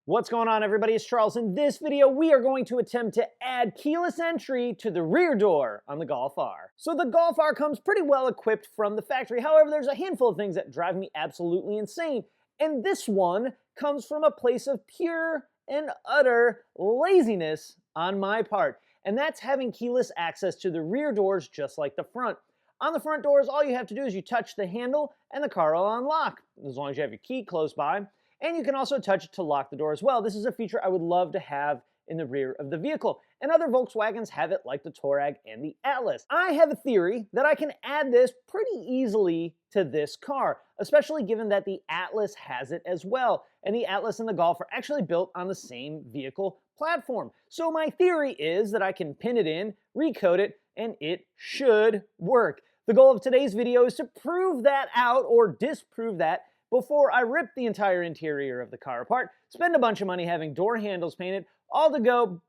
What's going on, everybody? It's Charles. In this video, we are going to attempt to add keyless entry to the rear door on the Golf R. So the Golf R comes pretty well equipped from the factory. However, there's a handful of things that drive me absolutely insane. And this one comes from a place of pure and utter laziness on my part. And that's having keyless access to the rear doors just like the front. On the front doors, all you have to do is you touch the handle and the car will unlock, as long as you have your key close by. And you can also touch it to lock the door as well. This is a feature I would love to have in the rear of the vehicle. And other Volkswagens have it like the Touareg and the Atlas. I have a theory that I can add this pretty easily to this car, especially given that the Atlas has it as well. And the Atlas and the Golf are actually built on the same vehicle platform. So my theory is that I can pin it in, recode it, and it should work. The goal of today's video is to prove that out or disprove that before I rip the entire interior of the car apart, spend a bunch of money having door handles painted, all to go,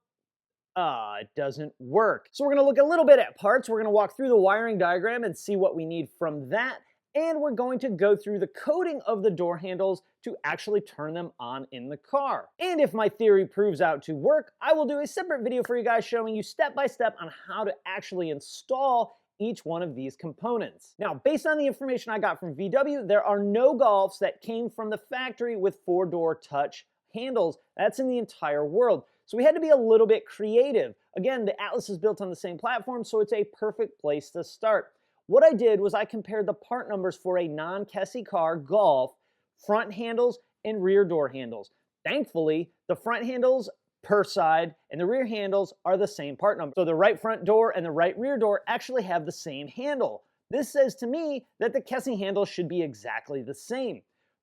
it doesn't work. So we're gonna look a little bit at parts, we're gonna walk through the wiring diagram and see what we need from that, and we're going to go through the coding of the door handles to actually turn them on in the car. And if my theory proves out to work, I will do a separate video for you guys showing you step by step on how to actually install each one of these components. Now, based on the information I got from VW, there are no Golfs that came from the factory with 4-door touch handles. That's in the entire world. So we had to be a little bit creative. Again, the Atlas is built on the same platform, so it's a perfect place to start. What I did was I compared the part numbers for a non-Kessie car Golf, front handles and rear door handles. Thankfully, the front handles per side and the rear handles are the same part number. So the right front door and the right rear door actually have the same handle. This says to me that the Kessie handle should be exactly the same.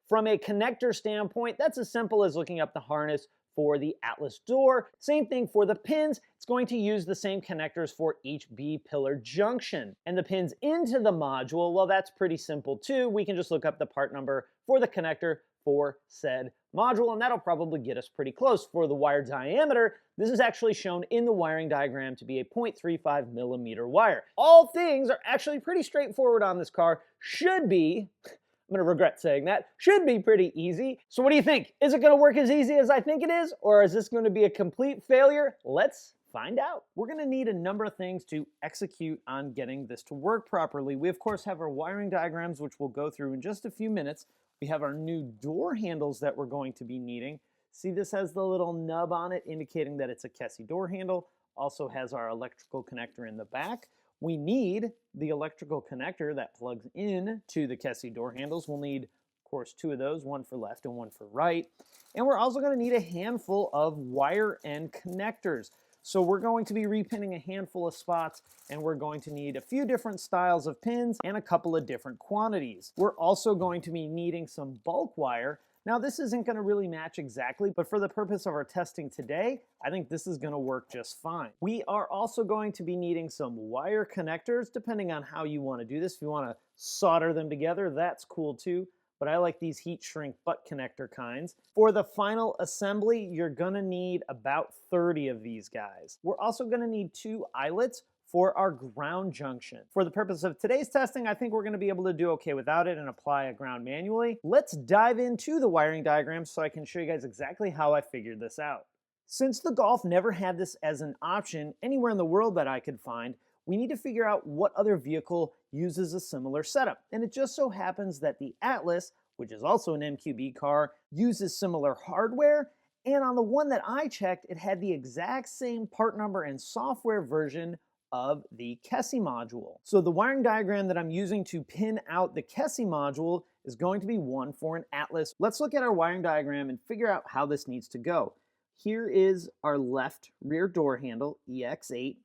From a connector standpoint, that's as simple as looking up the harness for the Atlas door. Same thing for the pins. It's going to use the same connectors for each B-pillar junction. And the pins into the module, well, that's pretty simple too. We can just look up the part number for the connector for said module, and that'll probably get us pretty close. For the wire diameter, this is actually shown in the wiring diagram to be a 0.35 millimeter wire. All things are actually pretty straightforward on this car. Should be, I'm gonna regret saying that, should be pretty easy. So what do you think? Is it gonna work as easy as I think it is, or is this gonna be a complete failure? Let's find out. We're gonna need a number of things to execute on getting this to work properly. We of course have our wiring diagrams, which we'll go through in just a few minutes. We have our new door handles that we're going to be needing. See, this has the little nub on it indicating that it's a Kessie door handle. Also has our electrical connector in the back. We need the electrical connector that plugs in to the Kessie door handles. We'll need, of course, 2 of those, one for left and one for right. And we're also going to need a handful of wire end connectors. So we're going to be repinning a handful of spots, and we're going to need a few different styles of pins and a couple of different quantities. We're also going to be needing some bulk wire. Now this isn't going to really match exactly, but for the purpose of our testing today, I think this is going to work just fine. We are also going to be needing some wire connectors, depending on how you want to do this. If you want to solder them together, that's cool too. But I like these heat shrink butt connector kinds. For the final assembly, you're gonna need about 30 of these guys. We're also gonna need 2 eyelets for our ground junction. For the purpose of today's testing, I think we're gonna be able to do okay without it and apply a ground manually. Let's dive into the wiring diagram so I can show you guys exactly how I figured this out. Since the Golf never had this as an option anywhere in the world that I could find, we need to figure out what other vehicle uses a similar setup. And it just so happens that the Atlas, which is also an MQB car, uses similar hardware. And on the one that I checked, it had the exact same part number and software version of the Kessie module. So the wiring diagram that I'm using to pin out the Kessie module is going to be one for an Atlas. Let's look at our wiring diagram and figure out how this needs to go. Here is our left rear door handle, EX8.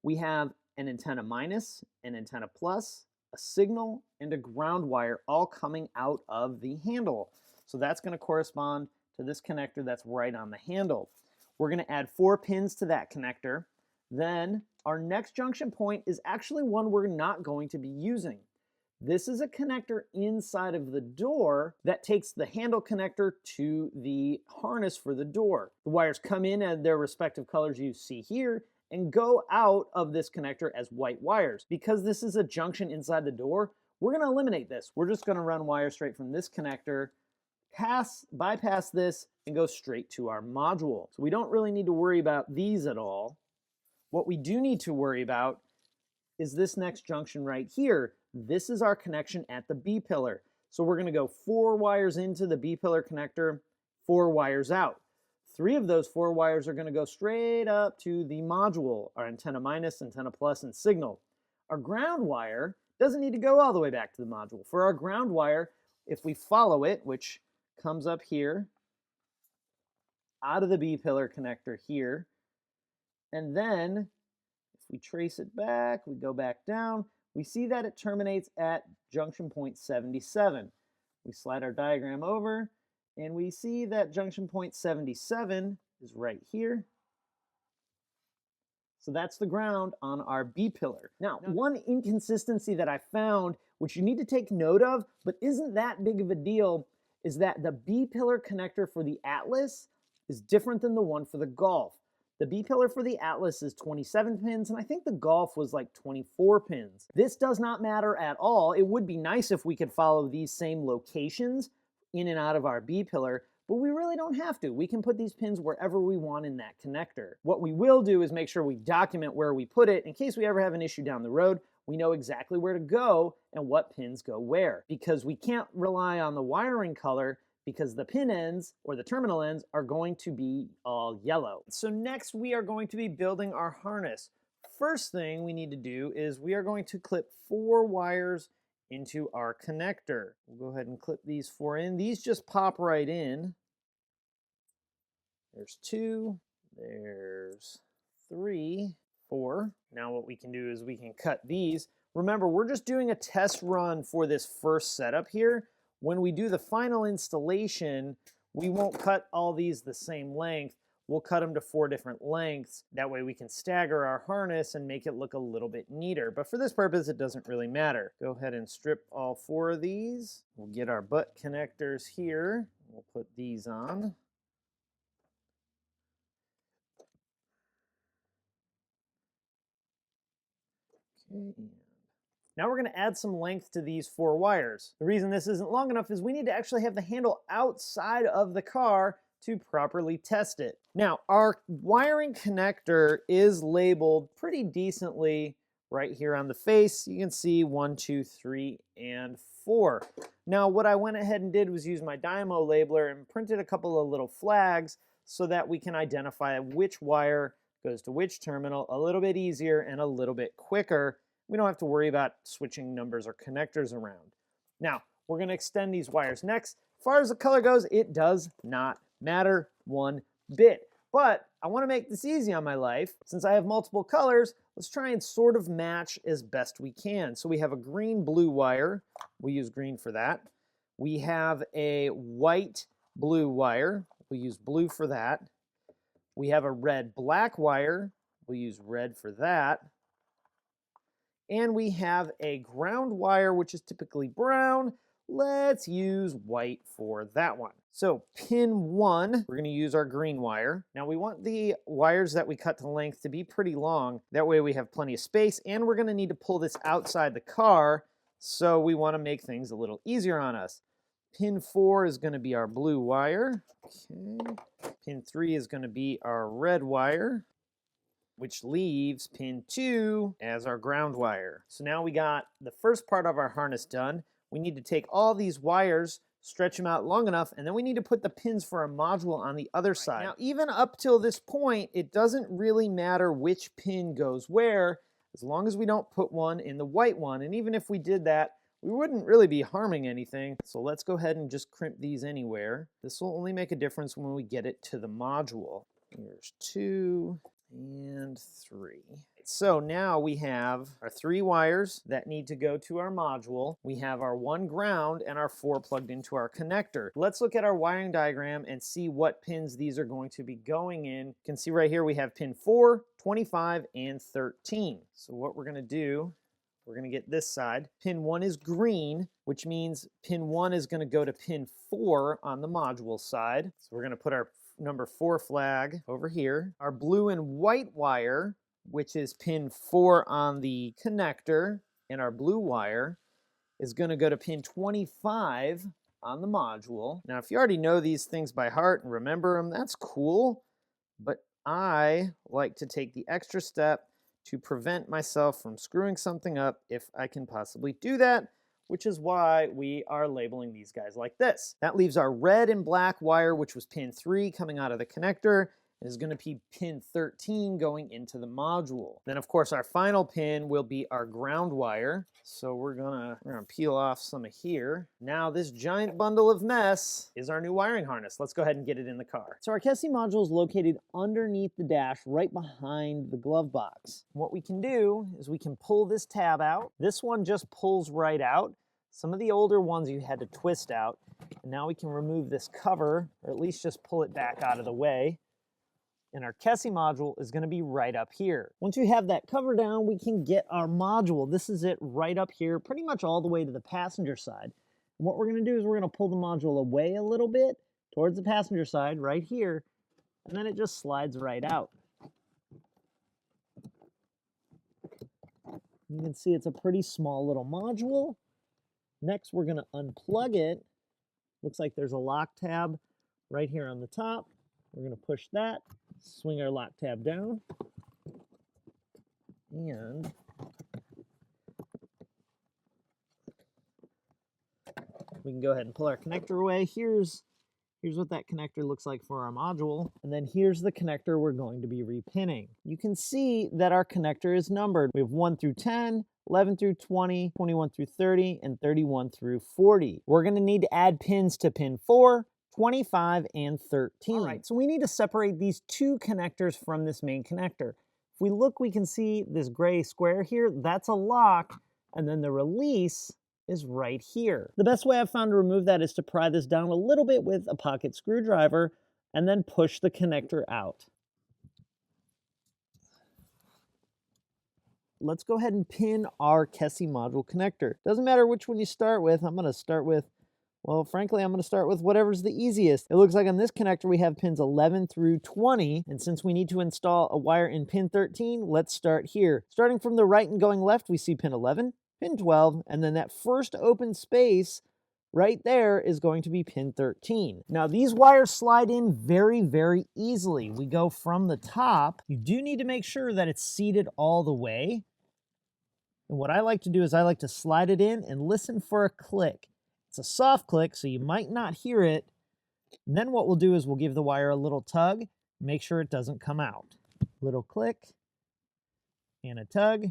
We have an antenna minus, an antenna plus, a signal, and a ground wire all coming out of the handle. So that's going to correspond to this connector that's right on the handle. We're going to add 4 pins to that connector. Then our next junction point is actually one we're not going to be using. This is a connector inside of the door that takes the handle connector to the harness for the door. The wires come in at their respective colors you see here and go out of this connector as white wires. Because this is a junction inside the door, we're going to eliminate this. We're just going to run wires straight from this connector bypass this and go straight to our module. So we don't really need to worry about these at all. What we do need to worry about is this next junction right here. This is our connection at the B pillar. So we're going to go 4 wires into the B pillar connector, 4 wires out. 3 of those 4 wires are going to go straight up to the module, our antenna minus, antenna plus, and signal. Our ground wire doesn't need to go all the way back to the module. For our ground wire, if we follow it, which comes up here, out of the B pillar connector here, and then if we trace it back, we go back down, we see that it terminates at junction point 77. We slide our diagram over, and we see that junction point 77 is right here. So that's the ground on our B pillar. Now, one inconsistency that I found, which you need to take note of, but isn't that big of a deal, is that the B pillar connector for the Atlas is different than the one for the Golf. The B pillar for the Atlas is 27 pins, and I think the Golf was like 24 pins. This does not matter at all. It would be nice if we could follow these same locations in and out of our B pillar, but we really don't have to. We can put these pins wherever we want in that connector. What we will do is make sure we document where we put it in case we ever have an issue down the road. We know exactly where to go and what pins go where, because we can't rely on the wiring color because the pin ends or the terminal ends are going to be all yellow. So next we are going to be building our harness. First thing we need to do is we are going to clip 4 wires into our connector. We'll go ahead and clip these 4 in. These just pop right in. There's 2, there's 3, 4. Now what we can do is we can cut these. Remember, we're just doing a test run for this first setup here. When we do the final installation, we won't cut all these the same length. We'll cut them to 4 different lengths. That way we can stagger our harness and make it look a little bit neater. But for this purpose, it doesn't really matter. Go ahead and strip all 4 of these. We'll get our butt connectors here. We'll put these on. Okay. Now we're going to add some length to these 4 wires. The reason this isn't long enough is we need to actually have the handle outside of the car to properly test it. Now, our wiring connector is labeled pretty decently right here on the face. You can see 1, 2, 3, and 4. Now, what I went ahead and did was use my Dymo labeler and printed a couple of little flags so that we can identify which wire goes to which terminal a little bit easier and a little bit quicker. We don't have to worry about switching numbers or connectors around. Now, we're going to extend these wires next. As far as the color goes, it does not matter one bit. But I want to make this easy on my life. Since I have multiple colors, let's try and sort of match as best we can. So we have a green-blue wire. We use green for that. We have a white-blue wire. We use blue for that. We have a red-black wire. We'll use red for that. And we have a ground wire, which is typically brown. Let's use white for that one. So pin 1, we're going to use our green wire. Now we want the wires that we cut to length to be pretty long. That way we have plenty of space, and we're going to need to pull this outside the car, so we want to make things a little easier on us. Pin 4 is going to be our blue wire. Okay. Pin 3 is going to be our red wire, which leaves pin 2 as our ground wire. So now we got the first part of our harness done. We need to take all these wires, stretch them out long enough, and then we need to put the pins for our module on the other side. Now, even up till this point, it doesn't really matter which pin goes where, as long as we don't put one in the white one. And even if we did that, we wouldn't really be harming anything. So let's go ahead and just crimp these anywhere. This will only make a difference when we get it to the module. Here's 2 and 3. So now we have our 3 wires that need to go to our module. We have our 1 ground and our 4 plugged into our connector. Let's look at our wiring diagram and see what pins these are going to be going in. You can see right here we have pin 4, 25, and 13. So what we're going to do, we're going to get this side. Pin 1 is green, which means pin 1 is going to go to pin 4 on the module side. So we're going to put our number 4 flag over here. Our blue and white wire, which is pin 4 on the connector, and our blue wire is going to go to pin 25 on the module. Now, if you already know these things by heart and remember them, that's cool. But I like to take the extra step to prevent myself from screwing something up if I can possibly do that, which is why we are labeling these guys like this. That leaves our red and black wire, which was pin 3 coming out of the connector, is going to be pin 13 going into the module. Then of course our final pin will be our ground wire. So we're gonna peel off some of here. Now this giant bundle of mess is our new wiring harness. Let's go ahead and get it in the car. So our KESI module is located underneath the dash right behind the glove box. What we can do is we can pull this tab out. This one just pulls right out. Some of the older ones you had to twist out. And now we can remove this cover, or at least just pull it back out of the way. And our KESI module is going to be right up here. Once you have that cover down, we can get our module. This is it right up here, pretty much all the way to the passenger side. And what we're going to do is we're going to pull the module away a little bit towards the passenger side right here, and then it just slides right out. You can see it's a pretty small little module. Next, we're going to unplug it. Looks like there's a lock tab right here on the top. We're going to push that, swing our lock tab down, and we can go ahead and pull our connector away. Here's what that connector looks like for our module, and then here's the connector we're going to be repinning. You can see that our connector is numbered. We have 1 through 10, 11 through 20, 21 through 30, and 31 through 40. We're going to need to add pins to pin 4, 25, and 13. All right, so we need to separate these two connectors from this main connector. If we look, we can see this gray square here. That's a lock, and then the release is right here. The best way I've found to remove that is to pry this down a little bit with a pocket screwdriver and then push the connector out. Let's go ahead and pin our KESI module connector. Doesn't matter which one you start with. I'm going to start with, well, frankly, I'm going to start with whatever's the easiest. It looks like on this connector we have pins 11 through 20, and since we need to install a wire in pin 13, let's start here. Starting from the right and going left, we see pin 11, pin 12, and then that first open space right there is going to be pin 13. Now these wires slide in very, very easily. We go from the top. You do need to make sure that it's seated all the way. And what I like to do is I like to slide it in and listen for a click. It's a soft click, so you might not hear it. And then what we'll do is we'll give the wire a little tug, make sure it doesn't come out. Little click and a tug,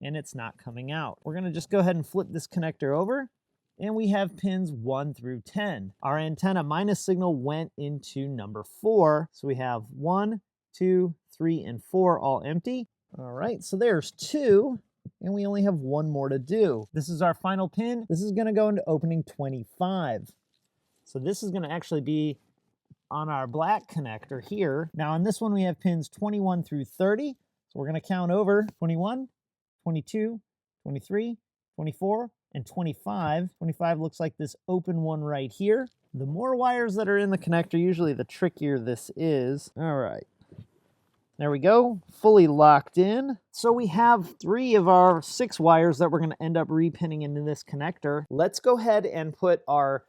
and it's not coming out. We're going to just go ahead and flip this connector over, and we have pins 1 through 10. Our antenna minus signal went into number 4, so we have 1, 2, 3, and 4 all empty. All right, so there's 2. And we only have 1 more to do. This is our final pin. This is going to go into opening 25. So this is going to actually be on our black connector here. Now on this one we have pins 21 through 30. So we're going to count over 21, 22, 23, 24, and 25. 25 looks like this open one right here. The more wires that are in the connector, usually the trickier this is. All right. There we go, fully locked in. So we have 3 of our 6 wires that we're going to end up repinning into this connector. Let's go ahead and put our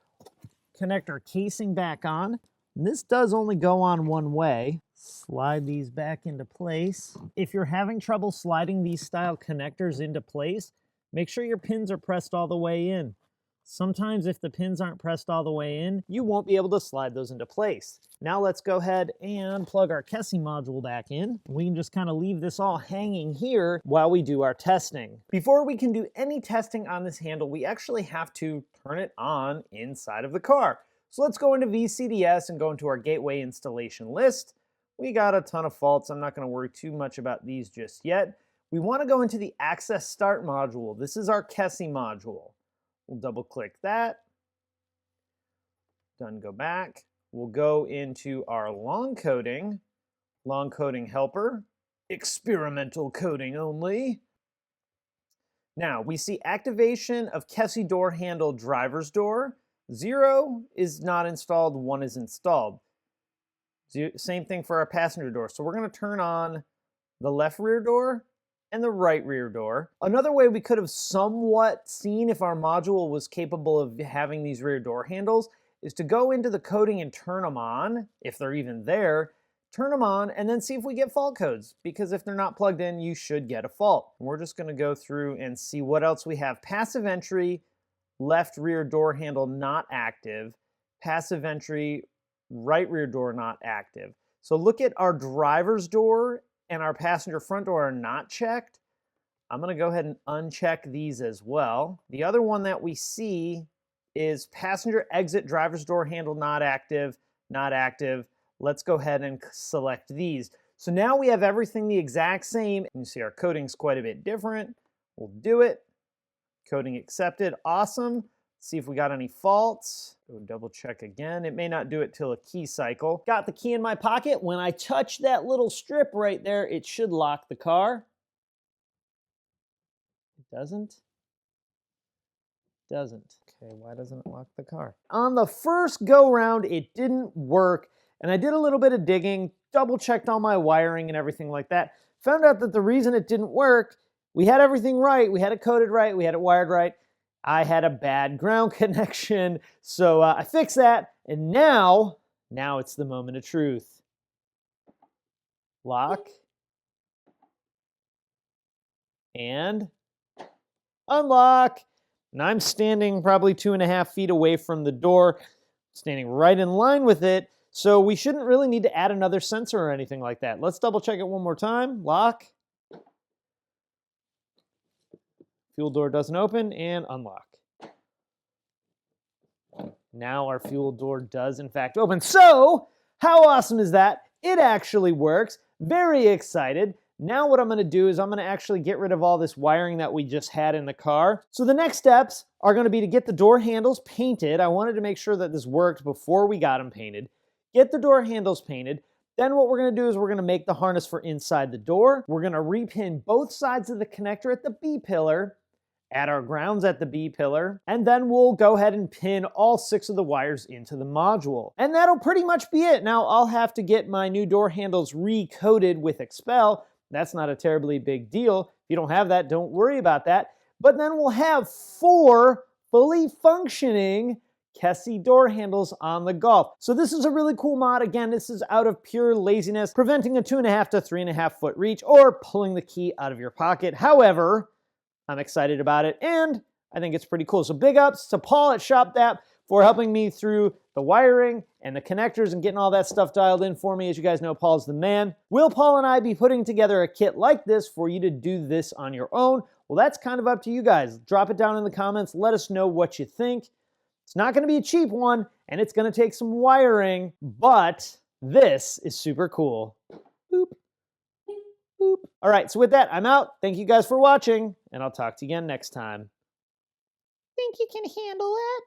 connector casing back on. And this does only go on one way. Slide these back into place. If you're having trouble sliding these style connectors into place, make sure your pins are pressed all the way in. Sometimes if the pins aren't pressed all the way in, you won't be able to slide those into place. Now let's go ahead and plug our KESI module back in. We can just kind of leave this all hanging here while we do our testing. Before we can do any testing on this handle, we actually have to turn it on inside of the car. So let's go into VCDS and go into our gateway installation list. We got a ton of faults. I'm not going to worry too much about these just yet. We want to go into the access start module. This is our KESI module. We'll double click that. Done, go back. We'll go into our long coding helper, experimental coding only. Now we see activation of KESI door handle driver's door. 0 is not installed, 1 is installed. Same thing for our passenger door. So we're going to turn on the left rear door and the right rear door. Another way we could have somewhat seen if our module was capable of having these rear door handles is to go into the coding and turn them on, if they're even there, turn them on, and then see if we get fault codes, because if they're not plugged in, you should get a fault. We're just gonna go through and see what else we have. Passive entry, left rear door handle not active, passive entry, right rear door not active. So look at our driver's door and our passenger front door are not checked. I'm gonna go ahead and uncheck these as well. The other one that we see is passenger exit driver's door handle not active, not active. Let's go ahead and select these. So now we have everything the exact same. You see our coding's quite a bit different. We'll do it. Coding accepted, awesome. See if we got any faults. Go double check again. It may not do it till a key cycle. Got the key in my pocket. When I touch that little strip right there, it should lock the car. It doesn't. Doesn't. Okay, why doesn't it lock the car? On the first go round, it didn't work, and I did a little bit of digging, double checked all my wiring and everything like that. Found out that the reason it didn't work, we had everything right, we had it coded right, we had it wired right. I had a bad ground connection, so I fixed that, and now it's the moment of truth. Lock. And unlock. And I'm standing probably 2.5 feet away from the door, standing right in line with it, so we shouldn't really need to add another sensor or anything like that. Let's double check it one more time. Lock. Fuel door doesn't open, and unlock. Now our fuel door does in fact open. So, how awesome is that? It actually works. Very excited. Now what I'm gonna do is I'm gonna actually get rid of all this wiring that we just had in the car. So the next steps are gonna be to get the door handles painted. I wanted to make sure that this worked before we got them painted. Get the door handles painted. Then what we're gonna do is we're gonna make the harness for inside the door. We're gonna repin both sides of the connector at the B pillar, add our grounds at the B pillar, and then we'll go ahead and pin all 6 of the wires into the module. And that'll pretty much be it. Now I'll have to get my new door handles recoated with Expel. That's not a terribly big deal. If you don't have that, don't worry about that. But then we'll have 4 fully functioning Kessie door handles on the Golf. So this is a really cool mod. Again, this is out of pure laziness, preventing a 2.5 to 3.5 foot reach or pulling the key out of your pocket. However, I'm excited about it and I think it's pretty cool. So big ups to Paul at ShopDAP for helping me through the wiring and the connectors and getting all that stuff dialed in for me. As you guys know, Paul's the man. Will Paul and I be putting together a kit like this for you to do this on your own? Well, that's kind of up to you guys. Drop it down in the comments. Let us know what you think. It's not going to be a cheap one, and it's going to take some wiring, but this is super cool. Boop. Boop. All right, so with that, I'm out. Thank you guys for watching, and I'll talk to you again next time. Think you can handle it?